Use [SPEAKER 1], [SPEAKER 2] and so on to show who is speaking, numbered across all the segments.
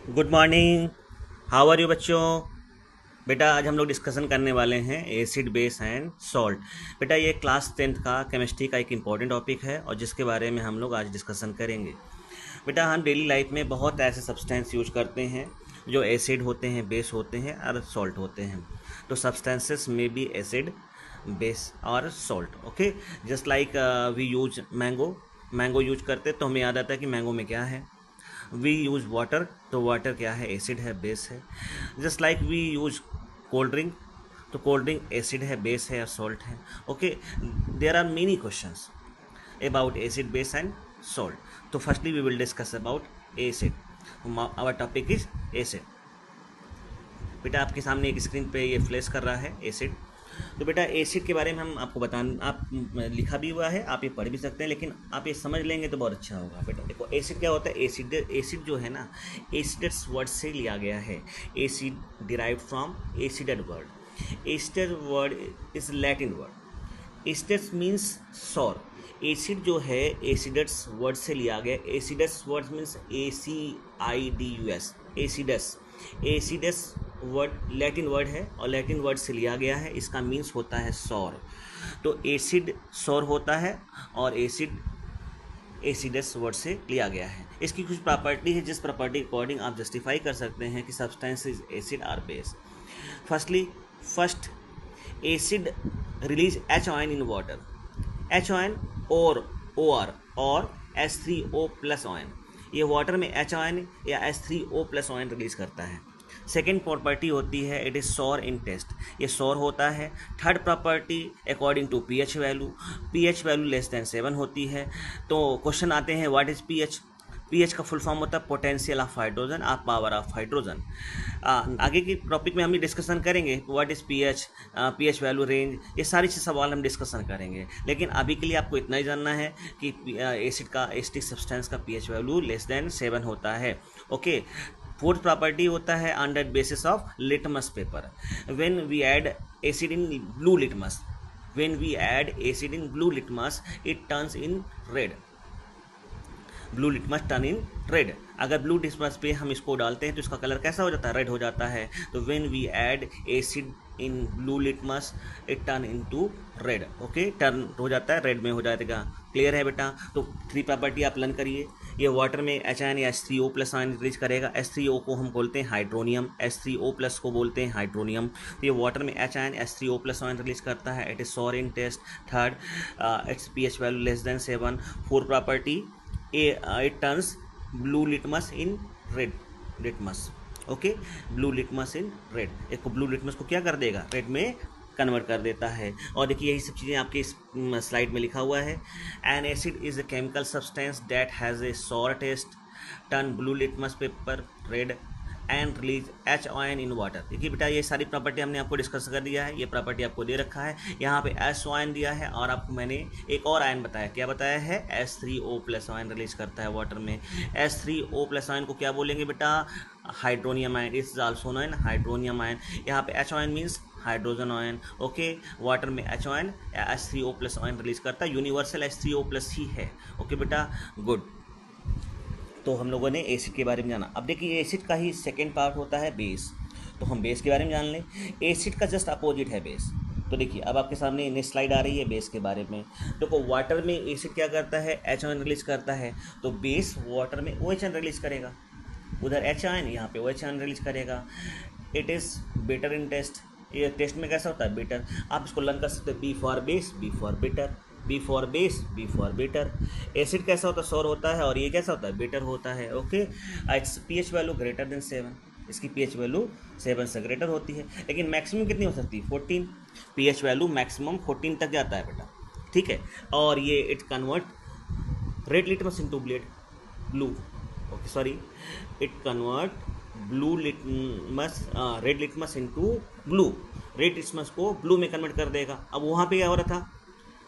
[SPEAKER 1] Good morning. How are you बच्चों। बेटा आज हम लोग डिस्कशन करने वाले हैं एसिड बेस एंड सॉल्ट। बेटा ये क्लास 10th का केमिस्ट्री का एक इम्पॉर्टेंट टॉपिक है और जिसके बारे में हम लोग आज डिस्कशन करेंगे। बेटा हम डेली लाइफ में बहुत ऐसे सब्सटेंस यूज करते हैं जो एसिड होते हैं, बेस होते हैं और सॉल्ट होते हैं। तो सब्सटेंसेस में बी एसिड, बेस और salt. Okay, just like we use mango. Mango use करते तो हमें याद आता है कि मैंगो में क्या है। वी यूज़ वाटर, तो वाटर क्या है, एसिड है, बेस है। Just like we use cold drink, तो कोल्ड ड्रिंक एसिड है, बेस है या सॉल्ट है। Okay, there are many questions about acid, base and salt. तो firstly we will discuss about acid. Our topic is acid. बेटा आपके सामने एक स्क्रीन पे ये फ्लैश कर रहा है एसिड। तो बेटा एसिड के बारे में हम आपको आप लिखा भी हुआ है, आप ये पढ़ भी सकते हैं, लेकिन आप ये समझ लेंगे तो बहुत अच्छा होगा। बेटा देखो एसिड क्या होता है। एसिड एसिड जो है ना, एसिडस वर्ड से लिया गया है। Acid derived from acidus word. Acidus word is Latin word. Acidus means sour. Acid जो है एसिडस वर्ड से लिया गया। Acidus word means ACIDUS, acidus. Acidus word Latin word है और लैटिन वर्ड से लिया गया है। इसका मीन्स होता है सौर। तो एसिड सौर होता है और एसिड एसिडस वर्ड से लिया गया है। इसकी कुछ प्रॉपर्टी है जिस प्रॉपर्टी के अकॉर्डिंग आप जस्टिफाई कर सकते हैं कि सब्सटेंस इज एसिड और base. First acid release H ion in water. H ion और H3O प्लस आयन, ये वाटर में एच आयन या H3O प्लस आयन रिलीज करता है। सेकेंड प्रॉपर्टी होती है it is sour in taste, ये सॉर होता है। Third property according to pH value, pH value less than 7 होती है। तो क्वेश्चन आते हैं व्हाट इज पीएच। पीएच का फुल फॉर्म होता है पोटेंशियल ऑफ हाइड्रोजन और पावर ऑफ हाइड्रोजन। आगे की टॉपिक में हम डिस्कशन करेंगे what is pH, pH value range, ये सारी सवाल हम डिस्कशन करेंगे। लेकिन अभी के लिए आपको इतना ही जानना है कि एसिड का, एसिडिक सब्सटेंस का पीएच वैल्यू लेस देन 7 होता है। ओके, फोर्थ प्रॉपर्टी होता है under basis of litmus paper. When we add acid in blue litmus, when we add acid in blue litmus it turns in red. Blue litmus turn in red. अगर blue litmus पे हम इसको डालते हैं तो इसका कलर कैसा हो जाता है, रेड हो जाता है। तो when we add acid in blue litmus it turn into red. Okay, turn हो जाता है, रेड में हो जाएगा। क्लियर है बेटा। तो 3 प्रॉपर्टी आप लर्न करिए। ये वाटर में एच आयन या H3O प्लस आयन रिलीज करेगा। H3O को हम बोलते हैं हाइड्रोनियम, H3O प्लस को बोलते हैं हाइड्रोनियम। तो ये वाटर में H ion H3O plus ion release करता है। It is sour in taste. Third its pH value less than 7। Fourth property it turns blue litmus in red litmus। Okay, blue litmus in red. एक blue litmus को क्या कर देगा, red में convert कर देता है। और देखिए यही सब चीज़ें आपके इस स्लाइड में लिखा हुआ है। An acid is a chemical substance that has a sour taste, turn blue litmus paper red and release H ion in water. देखिए बेटा ये सारी प्रॉपर्टी हमने आपको डिस्कस कर दिया है। ये प्रॉपर्टी आपको दे रखा है, यहाँ पे एच आयन दिया है और आपको मैंने एक और आयन बताया। क्या बताया है, H3O प्लस आयन रिलीज करता है वाटर में। H3O प्लस आयन को क्या बोलेंगे बेटा, hydronium ion. It's also known hydronium ion. यहाँ पे H ion means hydrogen ion. Okay, water में एच आयन या H3O प्लस आयन रिलीज करता है। यूनिवर्सल H3O प्लस ही है। ओके बेटा, गुड। तो हम लोगों ने एसिड के बारे में जाना। अब देखिए एसिड का ही सेकेंड पार्ट होता है बेस। तो हम बेस के बारे में जान लें। एसिड का जस्ट अपोजिट है बेस। तो देखिए अब आपके सामने नेक्स्ट स्लाइड आ रही है बेस के बारे में। देखो वाटर में एसिड क्या करता है, एच आयन रिलीज करता है। तो बेस वाटर में OH आयन रिलीज करेगा, उधर एच आयन, यहाँ पे OH आयन रिलीज करेगा। It is better in taste. ये टेस्ट में कैसा होता है, बेटर। आप इसको लर्न कर सकते हैं, B for base, B for better, B for base, B for better. Acid कैसा होता है, सौर होता है और ये कैसा होता है, बेटर होता है। Okay, it's pH value greater than 7। इसकी पीएच वैल्यू 7 से ग्रेटर होती है, लेकिन मैक्सिमम कितनी हो सकती है, 14। पीएच वैल्यू मैक्सिमम 14 तक जाता है बेटा, ठीक है। और ये it convert red litmus into blue, okay sorry, it convert blue litmus red litmus into blue. Red litmus को ब्लू में कन्वर्ट कर देगा। अब वहाँ पे क्या हो रहा था,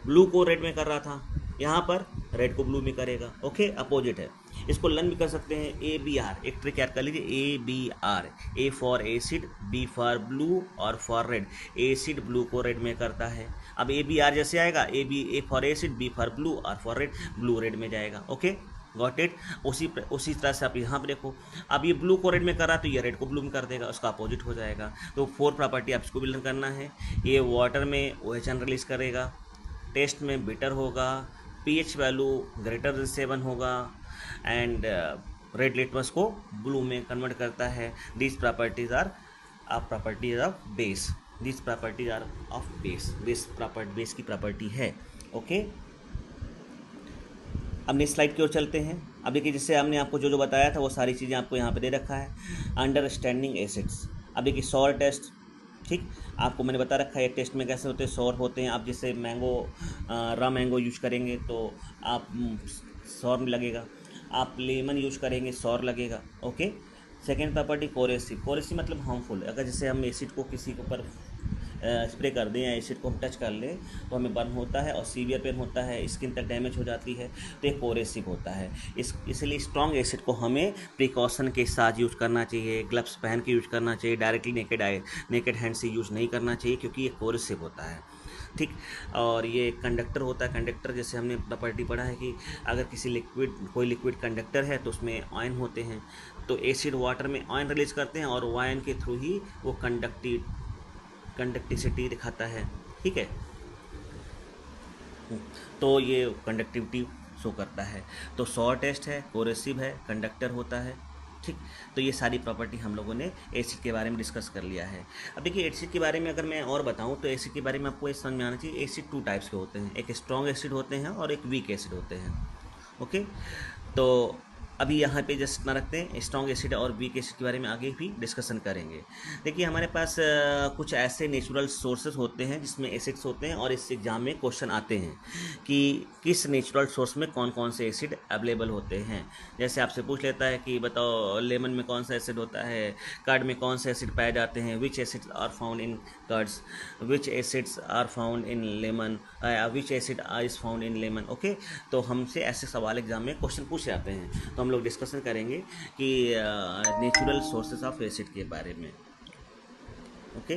[SPEAKER 1] ब्लू को रेड में कर रहा था, यहाँ पर रेड को ब्लू में करेगा। ओके, अपोजिट है। इसको लर्न भी कर सकते हैं, ABR। एक ट्रिक याद कर लीजिए, ABR। A for acid, B for blue और फॉर रेड। एसिड ब्लू को रेड में करता है। अब ABR जैसे आएगा, A for acid, B for blue और फॉर रेड, ब्लू रेड में जाएगा। Okay, got it. उसी तरह से आप यहाँ पर देखो, अब ये ब्लू को रेड में कर रहा है तो ये रेड को ब्लू में कर देगा, उसका अपोजिट हो जाएगा। तो 4 प्रॉपर्टी आपको भी लर्न करना है। ये वाटर में OH रिलीज करेगा, टेस्ट में बिटर होगा, pH वैल्यू ग्रेटर देन 7 होगा, एंड रेड लिटमस को ब्लू में कन्वर्ट करता है। These properties are properties of base. These properties are of base. Base की प्रॉपर्टी है। ओके, अब नेक्स्ट स्लाइड की ओर चलते हैं। अब देखिए, जिससे हमने आपको जो बताया था वो सारी चीज़ें आपको यहाँ पे दे रखा है। Understanding acids. अब देखिए सॉर टेस्ट, ठीक, आपको मैंने बता रखा है टेस्ट में कैसे होते हैं, सॉर होते हैं। आप जैसे रॉ मैंगो यूज करेंगे तो आप सॉर में लगेगा, आप लेमन यूज करेंगे सॉर लगेगा। Okay, second property coercive. Coercive मतलब हार्मफुल। अगर जैसे हम एसिड को किसी के ऊपर स्प्रे कर दें या एसिड को हम टच कर लें तो हमें बर्न होता है और सीवियर पेन होता है, स्किन तक डैमेज हो जाती है, तो ये कोरेसिव होता है। इसलिए स्ट्रॉन्ग एसिड को हमें प्रिकॉशन के साथ यूज़ करना चाहिए, ग्लव्स पहन के यूज़ करना चाहिए, डायरेक्टली नेकेड हैंड से यूज़ नहीं करना चाहिए, क्योंकि ये कोरेसिव होता है, ठीक। और ये कंडक्टर होता है। कंडक्टर जैसे हमने प्रॉपर्टी पढ़ा है कि अगर कोई लिक्विड कंडक्टर है तो उसमें आयन होते हैं, तो एसिड वाटर में आयन रिलीज करते हैं और आयन के थ्रू ही वो कंडक्टिविटी दिखाता है, ठीक है। तो ये कंडक्टिविटी शो करता है। तो सॉर टेस्ट है, कोरेसिव है, कंडक्टर होता है, ठीक। तो ये सारी प्रॉपर्टी हम लोगों ने एसिड के बारे में डिस्कस कर लिया है। अब देखिए एसिड के बारे में अगर मैं और बताऊं तो एसिड के बारे में आपको ये समझ में आना चाहिए, एसिड 2 टाइप्स के होते हैं, एक स्ट्रॉन्ग एसिड होते हैं और एक वीक एसिड होते हैं। ओके, तो अभी यहाँ पे जस्ट इतना रखते हैं, स्ट्रॉन्ग एसिड और वीक एसिड के बारे में आगे भी डिस्कशन करेंगे। देखिए हमारे पास कुछ ऐसे नेचुरल सोर्सेज होते हैं जिसमें एसिड्स होते हैं और इस एग्जाम में क्वेश्चन आते हैं कि किस नेचुरल सोर्स में कौन कौन से एसिड अवेलेबल होते हैं। जैसे आपसे पूछ लेता है कि बताओ लेमन में कौन सा एसिड होता है, कर्ड में कौन से एसिड पाए जाते हैं, which acids are found in curds, which acids are found in lemon, which acid is found in lemon. Okay, तो हमसे ऐसे सवाल एग्जाम में क्वेश्चन पूछे जाते हैं, तो हम लोग डिस्कशन करेंगे कि नेचुरल सोर्सेस ऑफ एसिड के बारे में। ओके,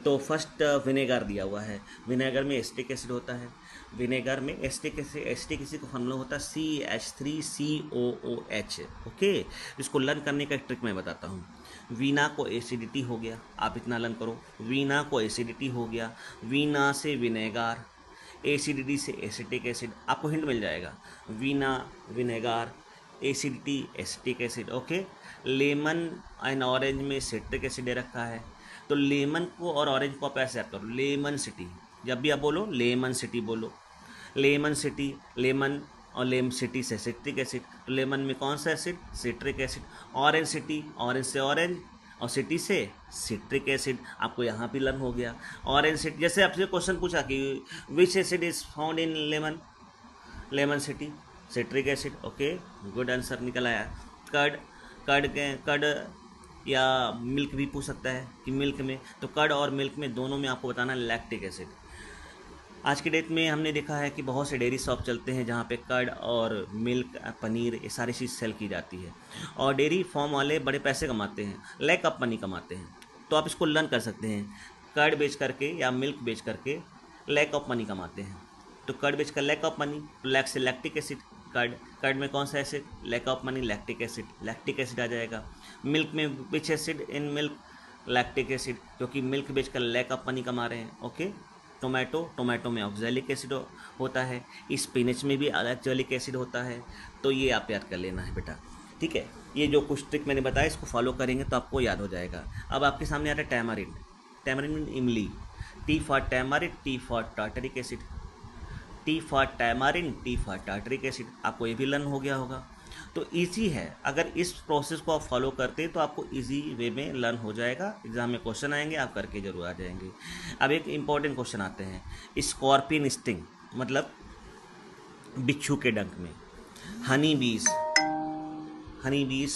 [SPEAKER 1] तो फर्स्ट विनेगर दिया हुआ है। विनेगर में एसिटिक एसिड होता है। विनेगर में एसिटिक एसिड का फॉर्मूला होता है CH3COOH। ओके, इसको लर्न करने का एक ट्रिक मैं बताता हूँ। वीना को एसिडिटी हो गया, आप इतना लर्न करो, वीना को एसिडिटी हो गया, वीना से विनेगार, एसिडिटी से एसिटिक एसिड, आपको हिंट मिल जाएगा। Veena vinegar, acidity acetic acid. Okay, lemon and orange में सिट्रिक एसिड दे रखा है, तो लेमन को और ऑरेंज को आप ऐसे याद करो, लेमन सिटी। जब भी आप बोलो लेमन सिटी बोलो, लेमन सिटी, लेमन और लेम सिटी से सिट्रिक एसिड, तो लेमन में कौन सा acid, citric acid. Orange city, orange से ऑरेंज और सिटी से सिट्रिक एसिड, आपको यहाँ भी लर्न हो गया। ऑरेंज सिटी, जैसे आपसे क्वेश्चन पूछा कि विच acid is found in lemon, lemon city citric acid. Okay, good answer निकल आया। कर्ड या मिल्क भी पूछ सकता है कि मिल्क में, तो कर्ड और मिल्क में दोनों में आपको बताना लैक्टिक एसिड। आज की डेट में हमने देखा है कि बहुत से डेयरी शॉप चलते हैं जहाँ पे कर्ड और मिल्क, पनीर, ये सारी चीज़ सेल की जाती है और डेयरी फार्म वाले बड़े पैसे कमाते हैं, लैक ऑफ मनी कमाते हैं। तो आप इसको लर्न कर सकते हैं, कर्ड बेच करके या मिल्क बेच करके लैक ऑफ मनी कमाते हैं। तो कर्ड बेच कर लैक ऑफ मनी, तो लैक से लैक्टिक एसिड, कर्ड में कौन सा acid, lack of money, lactic acid आ जाएगा। मिल्क में which acid in milk, lactic acid, क्योंकि मिल्क बेचकर लैक ऑफ मनी कमा रहे हैं। ओके, टोमेटो में ऑक्जेलिक एसिड होता है, स्पिनच में भी ऑक्जेलिक एसिड होता है। तो ये आप याद कर लेना है बेटा, ठीक है। ये जो कुछ ट्रिक मैंने बताया इसको फॉलो करेंगे तो आपको याद हो जाएगा। अब आपके सामने आ रहा है टैमरिंड। टैमरिंड इमली, T for tamarind, T for tartaric acid, T for tamarind, T for tartaric acid, आपको ये भी लर्न हो गया होगा। तो इजी है, अगर इस प्रोसेस को आप फॉलो करते हैं तो आपको इजी वे में लर्न हो जाएगा। एग्जाम में क्वेश्चन आएंगे, आप करके जरूर आ जाएंगे। अब एक इम्पॉर्टेंट क्वेश्चन आते हैं, स्कॉर्पियन स्टिंग मतलब बिच्छू के डंक में, हनी बीज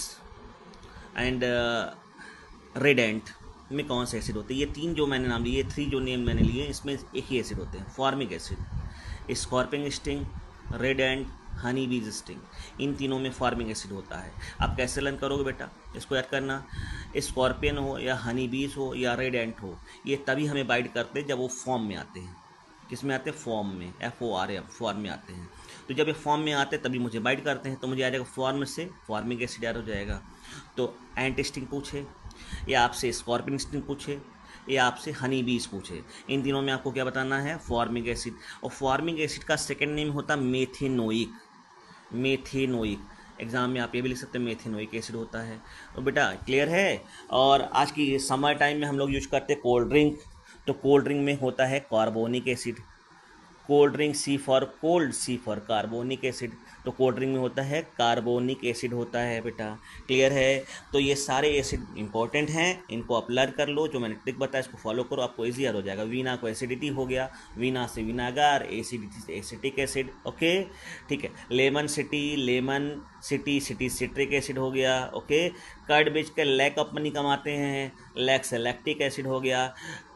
[SPEAKER 1] एंड रेड एंट में कौन से एसिड होते हैं। ये 3 जो मैंने नाम लिए, ये 3 जो नेम मैंने लिए, इसमें एक ही एसिड होते हैं, formic acid. Scorpion sting, red एंट, हनी बीज स्टिंग, इन तीनों में फॉर्मिंग एसिड होता है। आप कैसे लर्न करोगे बेटा, इसको याद करना, स्कॉर्पियन हो या हनी बीज हो या रेड एंट हो, ये तभी हमें बाइट करते हैं जब वो फॉर्म में आते हैं। किस में आते हैं, फॉर्म में, FORM, फॉर्म में आते हैं। तो जब ये फॉर्म में आते हैं तभी मुझे बाइट करते हैं, तो मुझे आ जाएगा फॉर्म से फॉर्मिक एसिड यार हो जाएगा। तो एंट स्टिंग पूछे या आपसे स्कॉर्पियन स्टिंग पूछे या आपसे हनी बीज पूछे, इन तीनों में आपको क्या बताना है, फॉर्मिक एसिड। और फॉर्मिक एसिड का सेकेंड नेम होता है मेथेनोइक, मेथेनोइक। एग्जाम में आप ये भी लिख सकते हैं मेथेनोइक एसिड होता है। तो बेटा क्लियर है। और आज की समर टाइम में हम लोग यूज करते हैं कोल्ड ड्रिंक, तो कोल्ड ड्रिंक में होता है carbonic acid. Cold drink, C for cold, C for carbonic acid, तो कोल्ड ड्रिंक में होता है कार्बोनिक एसिड होता है बेटा। क्लियर है। तो ये सारे एसिड इंपॉर्टेंट हैं, इनको आप लर्न कर लो, जो मैंने ट्रिक बताया इसको फॉलो करो, आपको ईजी हो जाएगा। वीना को एसिडिटी हो गया, वीना से विनागार, एसिडिटी से एसिटिक एसिड, ओके ठीक है। Lemon city, lemon city, city citric acid हो गया, ओके। कर्ड बेच के लैक ऑफ मनी कमाते हैं, लैक से लैक्टिक एसिड हो गया।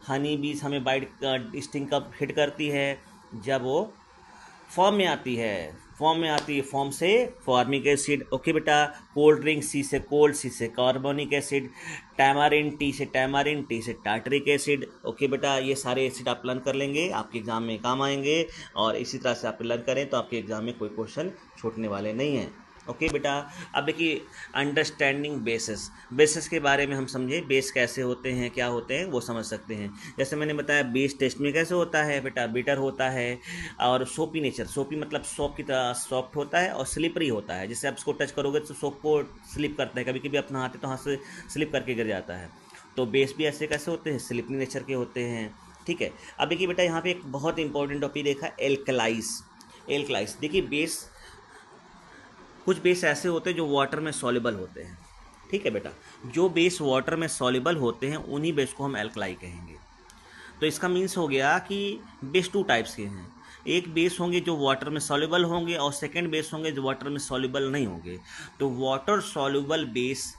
[SPEAKER 1] हनी बीज हमें बाइट स्टिंग कब हिट करती है, जब वो फॉर्म में आती है, फॉर्म में आती है, फॉर्म से फॉर्मिक एसिड, ओके बेटा। कोल्ड ड्रिंक, सी से कोल्ड, सी से कार्बोनिक एसिड। टैमारिन, टी से टैमारिन, टी से टार्टरिक एसिड, ओके बेटा। ये सारे एसिड आप लर्न कर लेंगे, आपके एग्जाम में काम आएंगे, और इसी तरह से आप लर्न करें तो आपके एग्जाम में कोई क्वेश्चन छूटने वाले नहीं हैं, ओके बेटा। अब देखिए अंडरस्टैंडिंग बेसिस, बेसिस के बारे में हम समझे, बेस कैसे होते हैं, क्या होते हैं, वो समझ सकते हैं। जैसे मैंने बताया बेस टेस्ट में कैसे होता है बेटा, बिटर होता है, और सोपी नेचर, सोपी मतलब सोप की तरह सॉफ्ट होता है और स्लिपरी होता है। जैसे आप इसको टच करोगे तो सोप को स्लिप करता है, कभी कभी आप नहाते तो हाथ से स्लिप करके गिर जाता है। तो बेस भी ऐसे कैसे होते हैं, स्लिपरी नेचर के होते हैं, ठीक है। अब देखिए बेटा यहाँ पे एक बहुत इंपॉर्टेंट टॉपिक देखा, एल्कलाइज। एल्कलाइज देखिए, बेस, कुछ बेस ऐसे होते हैं जो वाटर में सॉल्युबल होते हैं, ठीक है बेटा। जो बेस वाटर में सॉल्युबल होते हैं उन्हीं बेस को हम एल्कलाई कहेंगे। तो इसका मीन्स हो गया कि बेस टू टाइप्स के हैं। एक बेस होंगे जो वाटर में सॉल्युबल होंगे, और सेकंड बेस होंगे जो वाटर में सॉल्युबल नहीं होंगे। तो water soluble base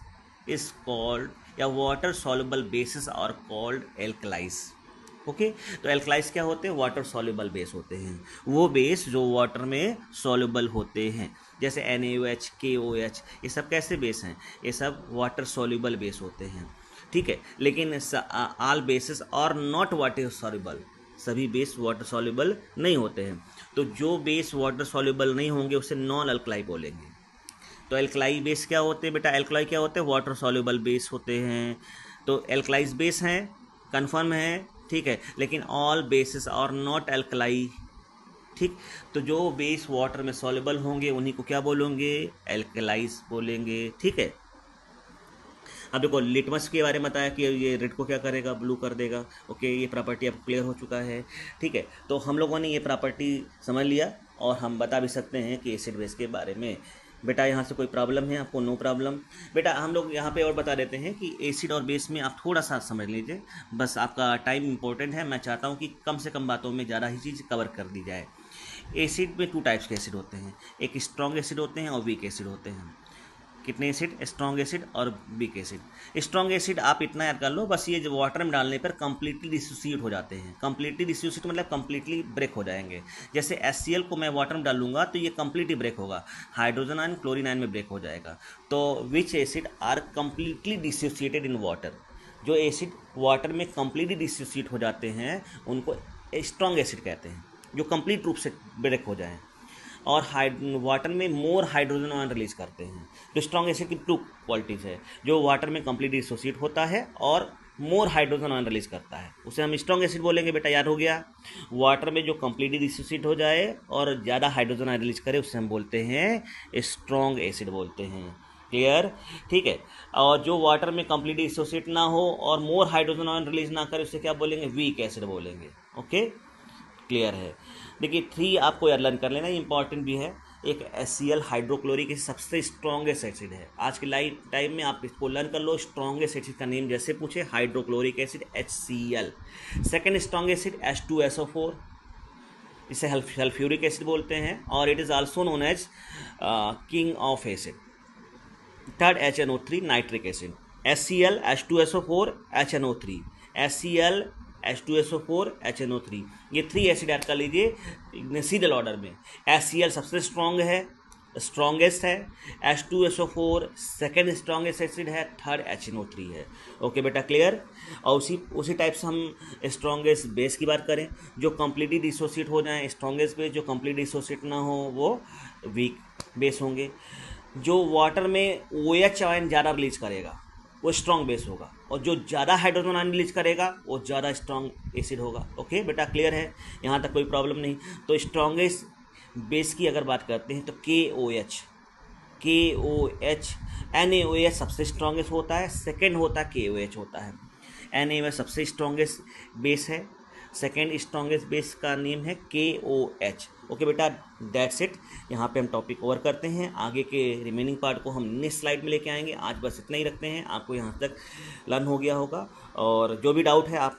[SPEAKER 1] is called, या water soluble bases are called alkalis, okay. तो एल्कलाइज क्या होते हैं, वाटर सॉल्युबल बेस होते हैं, वो बेस जो वाटर में सॉल्युबल होते हैं। जैसे NaOH, KOH, ये सब कैसे बेस हैं, ये सब वाटर सॉल्युबल बेस होते हैं, ठीक है। लेकिन all bases are not water soluble, सभी बेस वाटर सॉल्युबल नहीं होते हैं। तो जो बेस वाटर सॉल्युबल नहीं होंगे उसे नॉन अल्कलाई बोलेंगे। तो एल्कलाई बेस क्या होते हैं बेटा, एल्कलाई क्या होते हैं, वाटर सॉल्युबल बेस होते हैं। तो एल्कलाइज बेस हैं, कन्फर्म है, ठीक है। लेकिन all bases are not alkali, ठीक। तो जो बेस वाटर में सॉल्युबल होंगे उन्हीं को क्या बोलेंगे, एल्कलाइज बोलेंगे, ठीक है। अब देखो लिटमस के बारे में बताया कि ये रेड को क्या करेगा, ब्लू कर देगा, ओके। ये प्रॉपर्टी अब क्लियर हो चुका है, ठीक है। तो हम लोगों ने ये प्रॉपर्टी समझ लिया, और हम बता भी सकते हैं कि एसिड बेस के बारे में। बेटा यहाँ से कोई प्रॉब्लम है आपको, नो प्रॉब्लम। बेटा हम लोग यहाँ पे और बता देते हैं कि एसिड और बेस में आप थोड़ा सा समझ लीजिए, बस आपका टाइम इंपॉर्टेंट है। मैं चाहता हूँ कि कम से कम बातों में ज़्यादा ही चीज़ कवर कर दी जाए। एसिड में टू टाइप्स के एसिड होते हैं, एक स्ट्रॉन्ग एसिड होते हैं और वीक एसिड होते हैं। कितने एसिड, स्ट्रॉन्ग एसिड और वीक एसिड। स्ट्रॉन्ग एसिड आप इतना याद कर लो बस, ये जो वाटर में डालने पर कंप्लीटली डिसोसिएट हो जाते हैं। कंप्लीटली डिसोसिएट मतलब कंप्लीटली ब्रेक हो जाएंगे। जैसे HCl को मैं वाटर में डालूंगा तो ये कंप्लीटली ब्रेक होगा, हाइड्रोजन आयन क्लोरीन आयन में ब्रेक हो जाएगा। तो which acid are completely dissociated in water, जो एसिड वाटर में कंप्लीटली डिसोसिएट हो जाते हैं उनको स्ट्रॉन्ग एसिड कहते हैं, जो कंप्लीट रूप से ब्रेक हो जाएं। और वाटर में मोर हाइड्रोजन आयन रिलीज करते हैं। तो स्ट्रॉन्ग एसिड की टू क्वालिटीज़ है, जो वाटर में कंप्लीटली डिसोसिएट होता है और मोर हाइड्रोजन आयन रिलीज करता है, उसे हम स्ट्रॉन्ग एसिड बोलेंगे। बेटा याद हो गया, वाटर में जो कंप्लीटली डिसोसिएट हो जाए और ज़्यादा हाइड्रोजन आयन रिलीज करे उसे हम बोलते हैं स्ट्रॉन्ग एसिड बोलते हैं। क्लियर, ठीक है। और जो वाटर में कंप्लीटली डिसोसिएट ना हो और मोर हाइड्रोजन आयन रिलीज ना करे उसे क्या बोलेंगे, वीक एसिड बोलेंगे, ओके। क्लियर है। देखिए 3 आपको याद लर्न कर लेना, इंपॉर्टेंट भी है। एक HCl हाइड्रोक्लोरिक एसिड सबसे स्ट्रॉन्गेस्ट एसिड है। आज के टाइम में आप इसको लर्न कर लो। स्ट्रॉन्गेस्ट एसिड का नेम जैसे पूछे, hydrochloric acid HCl। Second strong acid H2SO4, इसे सल्फ्यूरिक एसिड बोलते हैं, और it is also known as king of acid. Third HNO3 nitric acid, HCl H2SO4 HNO3, HCl H2SO4 HNO3, ये 3 एसिड ऐड कर लीजिए सीरियल ऑर्डर में। HCl सबसे strong है, स्ट्रॉन्गेस्ट है, H2SO4 सेकेंड स्ट्रॉन्गेस्ट एसिड है, थर्ड HNO3 है। Okay बेटा, क्लियर। और उसी टाइप से हम स्ट्रॉन्गेस्ट बेस की बात करें, जो कम्प्लीटली डिसोसिएट हो जाएं, स्ट्रॉन्गेस्ट बेस। जो कम्प्लीट डिसोसिएट ना हो वो वीक बेस होंगे। जो वाटर में OH आयन ज़्यादा रिलीज करेगा वो स्ट्रॉन्ग बेस होगा, और जो ज़्यादा हाइड्रोजन आयन रिलीज करेगा वो ज़्यादा स्ट्रॉन्ग एसिड होगा। ओके बेटा, क्लियर है, यहाँ तक कोई प्रॉब्लम नहीं। तो स्ट्रॉन्गेस्ट बेस की अगर बात करते हैं तो KOH NaOH सबसे स्ट्रॉन्गेस्ट होता है, सेकेंड होता है KOH होता है। NaOH सबसे स्ट्रॉन्गेस्ट बेस है, सेकेंड स्ट्रॉन्गेस्ट बेस का नेम है KOH। ओके बेटा, दैट्स इट। यहाँ पे हम टॉपिक ओवर करते हैं, आगे के रिमेनिंग पार्ट को हम नेक्स्ट स्लाइड में लेके आएंगे। आज बस इतना ही रखते हैं, आपको यहाँ तक लर्न हो गया होगा, और जो भी डाउट है आप